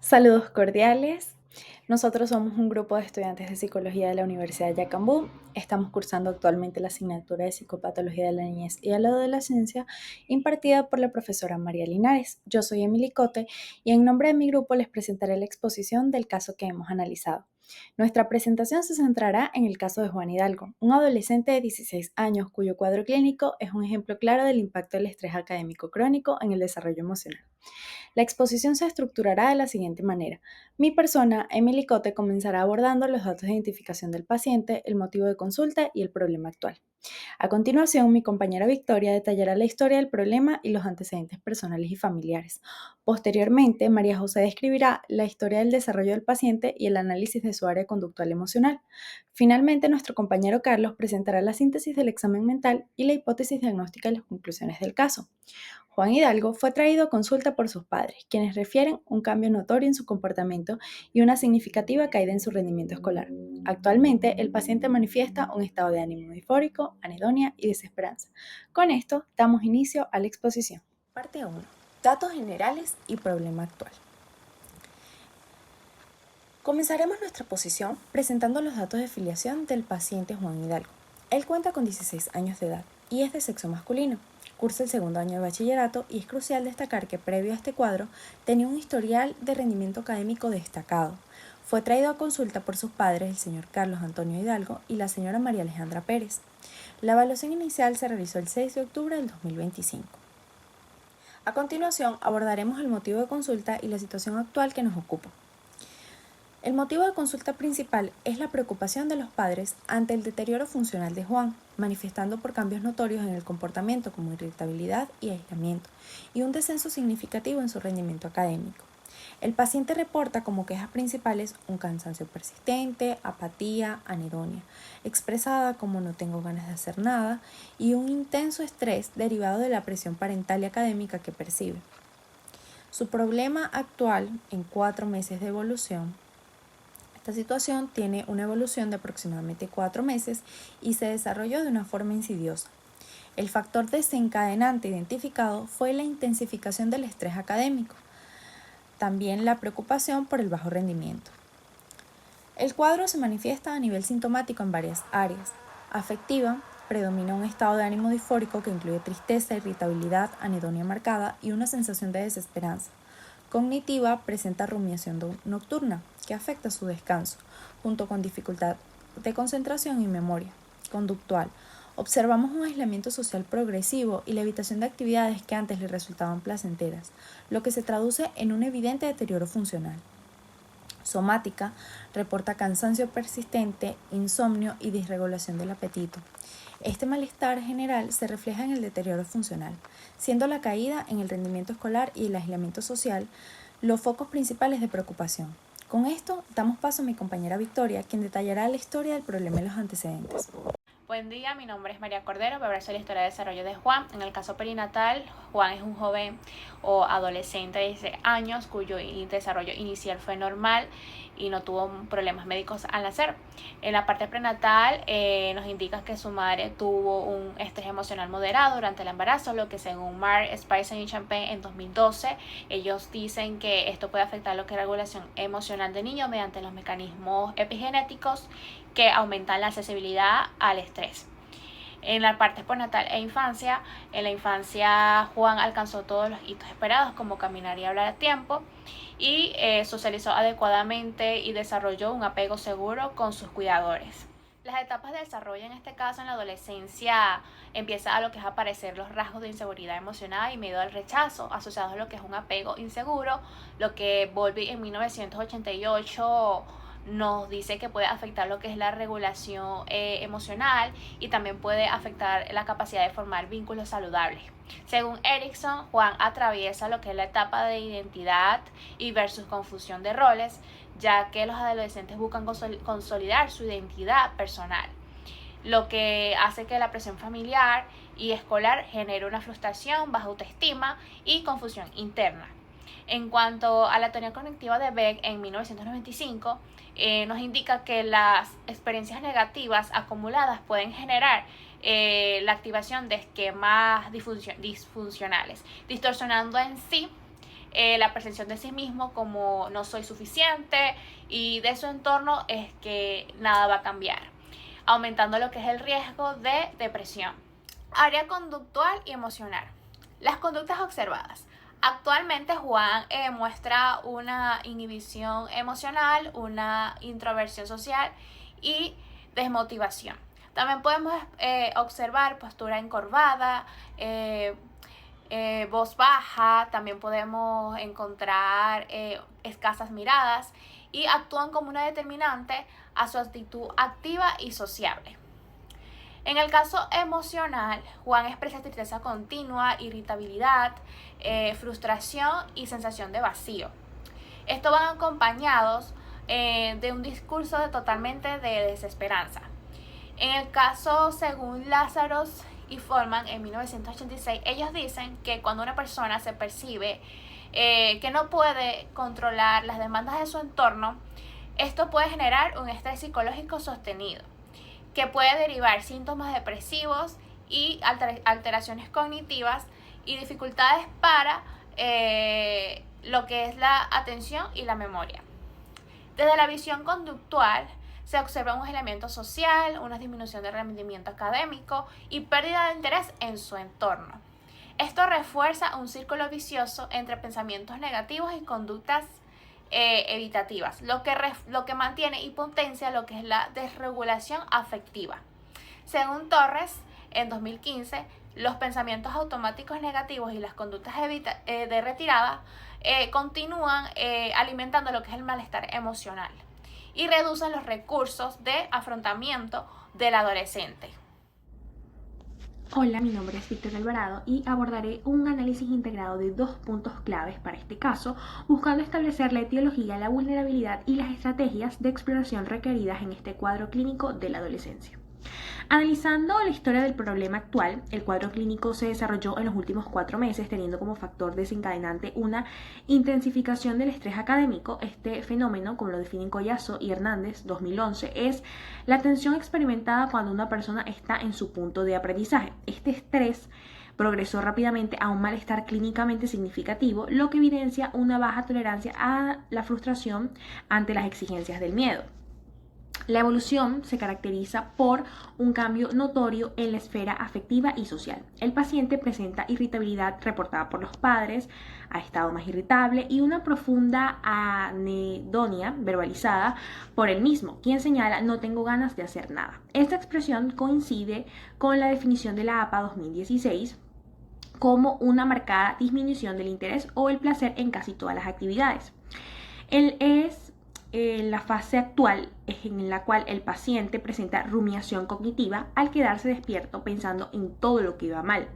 Saludos cordiales. Nosotros somos un grupo de estudiantes de psicología de la Universidad de Yacambú. Estamos cursando actualmente la asignatura de psicopatología de la niñez y de la adolescencia impartida por la profesora María Linares. Yo soy Emily Cote y en nombre de mi grupo les presentaré la exposición del caso que hemos analizado. Nuestra presentación se centrará en el caso de Juan Hidalgo, un adolescente de 16 años cuyo cuadro clínico es un ejemplo claro del impacto del estrés académico crónico en el desarrollo emocional. La exposición se estructurará de la siguiente manera. Mi persona, Emily Cote, comenzará abordando los datos de identificación del paciente, el motivo de consulta y el problema actual. A continuación, mi compañera Victoria detallará la historia del problema y los antecedentes personales y familiares. Posteriormente, María José describirá la historia del desarrollo del paciente y el análisis de su área conductual emocional. Finalmente, nuestro compañero Carlos presentará la síntesis del examen mental y la hipótesis diagnóstica y las conclusiones del caso. Juan Hidalgo fue traído a consulta por sus padres, quienes refieren un cambio notorio en su comportamiento y una significativa caída en su rendimiento escolar. Actualmente, el paciente manifiesta un estado de ánimo disfórico, anedonia y desesperanza. Con esto, damos inicio a la exposición. Parte 1. Datos generales y problema actual. Comenzaremos nuestra exposición presentando los datos de filiación del paciente Juan Hidalgo. Él cuenta con 16 años de edad y es de sexo masculino. Cursa el segundo año de bachillerato y es crucial destacar que previo a este cuadro tenía un historial de rendimiento académico destacado. Fue traído a consulta por sus padres, el señor Carlos Antonio Hidalgo y la señora María Alejandra Pérez. La evaluación inicial se realizó el 6 de octubre del 2025. A continuación abordaremos el motivo de consulta y la situación actual que nos ocupa. El motivo de consulta principal es la preocupación de los padres ante el deterioro funcional de Juan, manifestando por cambios notorios en el comportamiento como irritabilidad y aislamiento, y un descenso significativo en su rendimiento académico. El paciente reporta como quejas principales un cansancio persistente, apatía, anedonia, expresada como no tengo ganas de hacer nada, y un intenso estrés derivado de la presión parental y académica que percibe. Su problema actual, en 4 meses de evolución, esta situación tiene una evolución de aproximadamente 4 meses y se desarrolló de una forma insidiosa. El factor desencadenante identificado fue la intensificación del estrés académico, también la preocupación por el bajo rendimiento. El cuadro se manifiesta a nivel sintomático en varias áreas. Afectiva, predomina un estado de ánimo disfórico que incluye tristeza, irritabilidad, anedonia marcada y una sensación de desesperanza. Cognitiva, presenta rumiación nocturna, que afecta su descanso, junto con dificultad de concentración y memoria. Conductual, observamos un aislamiento social progresivo y la evitación de actividades que antes le resultaban placenteras, lo que se traduce en un evidente deterioro funcional. Somática, reporta cansancio persistente, insomnio y disregulación del apetito. Este malestar general se refleja en el deterioro funcional, siendo la caída en el rendimiento escolar y el aislamiento social los focos principales de preocupación. Con esto, damos paso a mi compañera Victoria, quien detallará la historia del problema y los antecedentes. Buen día, mi nombre es María Cordero, voy a hablar sobre la historia de desarrollo de Juan. En el caso perinatal, Juan es un joven o adolescente de 16 años cuyo desarrollo inicial fue normal y no tuvo problemas médicos al nacer. En la parte prenatal nos indica que su madre tuvo un estrés emocional moderado durante el embarazo, lo que según Mark, Spicer y Champagne en 2012, ellos dicen que esto puede afectar lo que es la regulación emocional del niño mediante los mecanismos epigenéticos que aumentan la accesibilidad al estrés. En la parte postnatal e infancia, en la infancia Juan alcanzó todos los hitos esperados como caminar y hablar a tiempo y socializó adecuadamente y desarrolló un apego seguro con sus cuidadores. Las etapas de desarrollo en este caso en la adolescencia empieza a lo que es aparecer los rasgos de inseguridad emocional y miedo al rechazo asociados a lo que es un apego inseguro, lo que Bowlby en 1988 nos dice que puede afectar lo que es la regulación emocional y también puede afectar la capacidad de formar vínculos saludables. Según Erickson, Juan atraviesa lo que es la etapa de identidad y versus confusión de roles, ya que los adolescentes buscan consolidar su identidad personal, lo que hace que la presión familiar y escolar genere una frustración, baja autoestima y confusión interna. En cuanto a la teoría cognitiva de Beck en 1995, nos indica que las experiencias negativas acumuladas pueden generar la activación de esquemas disfuncionales, distorsionando en sí la percepción de sí mismo como no soy suficiente, y de su entorno es que nada va a cambiar, aumentando lo que es el riesgo de depresión. Área conductual y emocional. Las conductas observadas. Actualmente Juan muestra una inhibición emocional, una introversión social y desmotivación. También podemos observar postura encorvada, voz baja, también podemos encontrar escasas miradas, y actúan como una determinante a su actitud activa y sociable. En el caso emocional, Juan expresa tristeza continua, irritabilidad, frustración y sensación de vacío. Estos van acompañados de un discurso totalmente de desesperanza. En el caso, según Lazarus y Forman en 1986, ellos dicen que cuando una persona se percibe que no puede controlar las demandas de su entorno, esto puede generar un estrés psicológico sostenido, que puede derivar síntomas depresivos y alteraciones cognitivas y dificultades para lo que es la atención y la memoria. Desde la visión conductual se observa un aislamiento social, una disminución del rendimiento académico y pérdida de interés en su entorno. Esto refuerza un círculo vicioso entre pensamientos negativos y conductas evitativas, lo que mantiene y potencia lo que es la desregulación afectiva. Según Torres, en 2015, los pensamientos automáticos negativos y las conductas de retirada continúan alimentando lo que es el malestar emocional y reducen los recursos de afrontamiento del adolescente. Hola, mi nombre es Víctor Alvarado y abordaré un análisis integrado de 2 puntos claves para este caso, buscando establecer la etiología, la vulnerabilidad y las estrategias de exploración requeridas en este cuadro clínico de la adolescencia. Analizando la historia del problema actual, el cuadro clínico se desarrolló en los últimos 4 meses, teniendo como factor desencadenante una intensificación del estrés académico. Este fenómeno, como lo definen Collazo y Hernández, 2011, es la tensión experimentada cuando una persona está en su punto de aprendizaje. Este estrés progresó rápidamente a un malestar clínicamente significativo, lo que evidencia una baja tolerancia a la frustración ante las exigencias del miedo. La evolución se caracteriza por un cambio notorio en la esfera afectiva y social. El paciente presenta irritabilidad reportada por los padres, ha estado más irritable y una profunda anedonia verbalizada por él mismo, quien señala no tengo ganas de hacer nada. Esta expresión coincide con la definición de la APA 2016 como una marcada disminución del interés o el placer en casi todas las actividades. La fase actual es en la cual el paciente presenta rumiación cognitiva al quedarse despierto pensando en todo lo que va mal,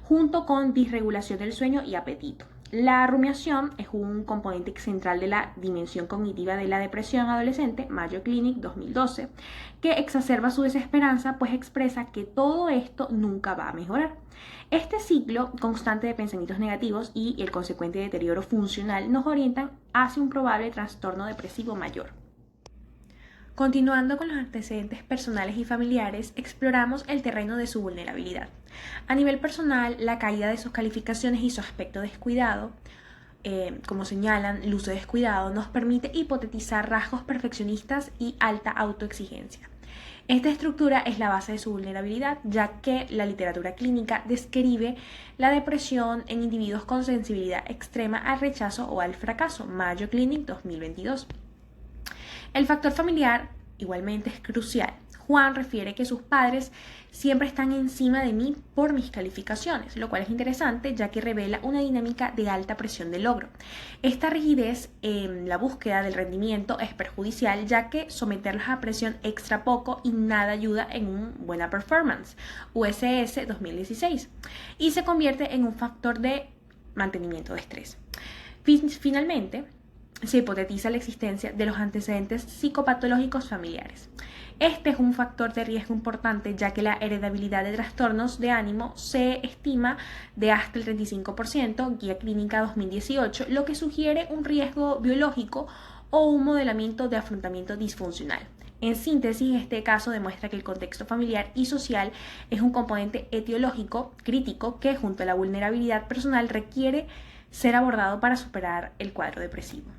junto con disregulación del sueño y apetito. La rumiación es un componente central de la dimensión cognitiva de la depresión adolescente, Mayo Clinic 2012, que exacerba su desesperanza, pues expresa que todo esto nunca va a mejorar. Este ciclo constante de pensamientos negativos y el consecuente deterioro funcional nos orientan hacia un probable trastorno depresivo mayor. Continuando con los antecedentes personales y familiares, exploramos el terreno de su vulnerabilidad. A nivel personal, la caída de sus calificaciones y su aspecto descuidado, como señalan, el uso descuidado, nos permite hipotetizar rasgos perfeccionistas y alta autoexigencia. Esta estructura es la base de su vulnerabilidad, ya que la literatura clínica describe la depresión en individuos con sensibilidad extrema al rechazo o al fracaso, Mayo Clinic 2022. El factor familiar igualmente es crucial. Juan refiere que sus padres siempre están encima de mí por mis calificaciones, lo cual es interesante ya que revela una dinámica de alta presión de logro. Esta rigidez en la búsqueda del rendimiento es perjudicial ya que someterlos a presión extra poco y nada ayuda en una buena performance, USS 2016, y se convierte en un factor de mantenimiento de estrés. Finalmente, se hipotetiza la existencia de los antecedentes psicopatológicos familiares. Este es un factor de riesgo importante ya que la heredabilidad de trastornos de ánimo se estima de hasta el 35%, Guía Clínica 2018, lo que sugiere un riesgo biológico o un modelamiento de afrontamiento disfuncional. En síntesis, este caso demuestra que el contexto familiar y social es un componente etiológico crítico que, junto a la vulnerabilidad personal, requiere ser abordado para superar el cuadro depresivo?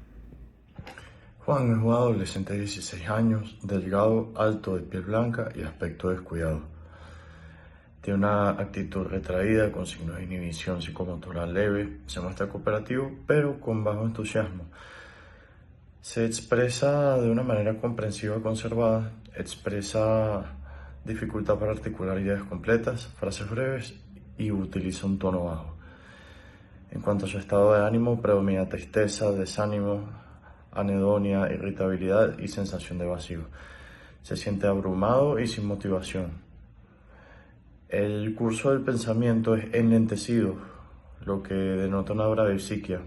Juan es un adolescente de 16 años, delgado, alto, de piel blanca y aspecto descuidado. Tiene una actitud retraída con signos de inhibición psicomotora leve, se muestra cooperativo pero con bajo entusiasmo. Se expresa de una manera comprensiva conservada, expresa dificultad para articular ideas completas, frases breves y utiliza un tono bajo. En cuanto a su estado de ánimo, predomina tristeza, desánimo, anedonia, irritabilidad y sensación de vacío. Se siente abrumado y sin motivación. El curso del pensamiento es enlentecido, lo que denota una bradisiquia,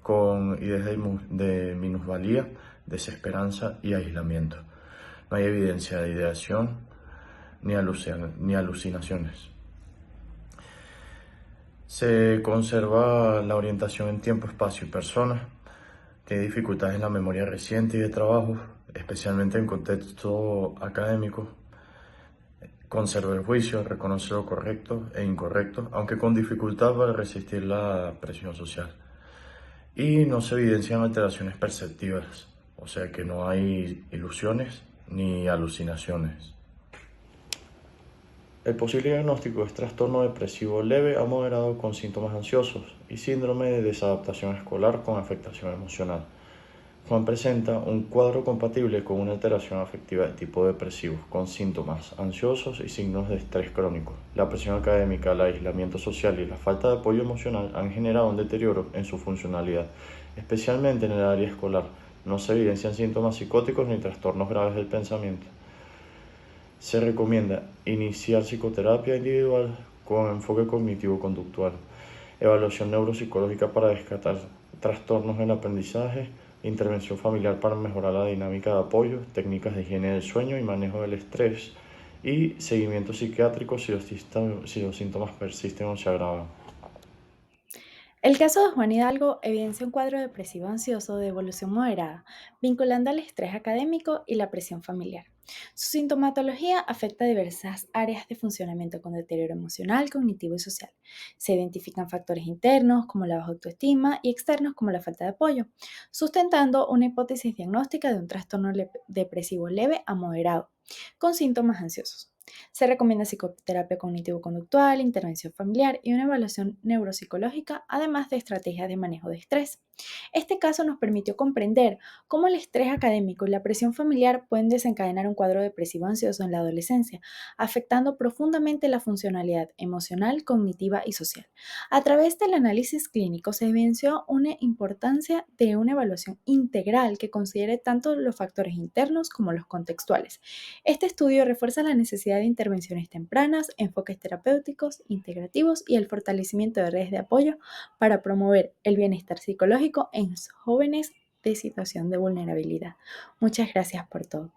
con ideas de minusvalía, desesperanza y aislamiento. No hay evidencia de ideación ni alucinaciones. Se conserva la orientación en tiempo, espacio y persona. Tiene dificultades en la memoria reciente y de trabajo, especialmente en contexto académico. Conserva el juicio, reconoce lo correcto e incorrecto, aunque con dificultad para resistir la presión social. Y no se evidencian alteraciones perceptivas, o sea que no hay ilusiones ni alucinaciones. El posible diagnóstico es trastorno depresivo leve a moderado con síntomas ansiosos y síndrome de desadaptación escolar con afectación emocional. Juan presenta un cuadro compatible con una alteración afectiva de tipo depresivo, con síntomas ansiosos y signos de estrés crónico. La presión académica, el aislamiento social y la falta de apoyo emocional han generado un deterioro en su funcionalidad, especialmente en el área escolar. No se evidencian síntomas psicóticos ni trastornos graves del pensamiento. Se recomienda iniciar psicoterapia individual con enfoque cognitivo-conductual, evaluación neuropsicológica para descartar trastornos del aprendizaje, intervención familiar para mejorar la dinámica de apoyo, técnicas de higiene del sueño y manejo del estrés, y seguimiento psiquiátrico si los síntomas persisten o se agravan. El caso de Juan Hidalgo evidencia un cuadro depresivo ansioso de evolución moderada, vinculando al estrés académico y la presión familiar. Su sintomatología afecta diversas áreas de funcionamiento con deterioro emocional, cognitivo y social. Se identifican factores internos como la baja autoestima y externos como la falta de apoyo, sustentando una hipótesis diagnóstica de un trastorno depresivo leve a moderado, con síntomas ansiosos. Se recomienda psicoterapia cognitivo-conductual, intervención familiar y una evaluación neuropsicológica, además de estrategias de manejo de estrés. Este caso nos permitió comprender cómo el estrés académico y la presión familiar pueden desencadenar un cuadro depresivo ansioso en la adolescencia, afectando profundamente la funcionalidad emocional, cognitiva y social. A través del análisis clínico se evidenció una importancia de una evaluación integral que considere tanto los factores internos como los contextuales. Este estudio refuerza la necesidad de intervenciones tempranas, enfoques terapéuticos, integrativos y el fortalecimiento de redes de apoyo para promover el bienestar psicológico en jóvenes de situación de vulnerabilidad. Muchas gracias por todo.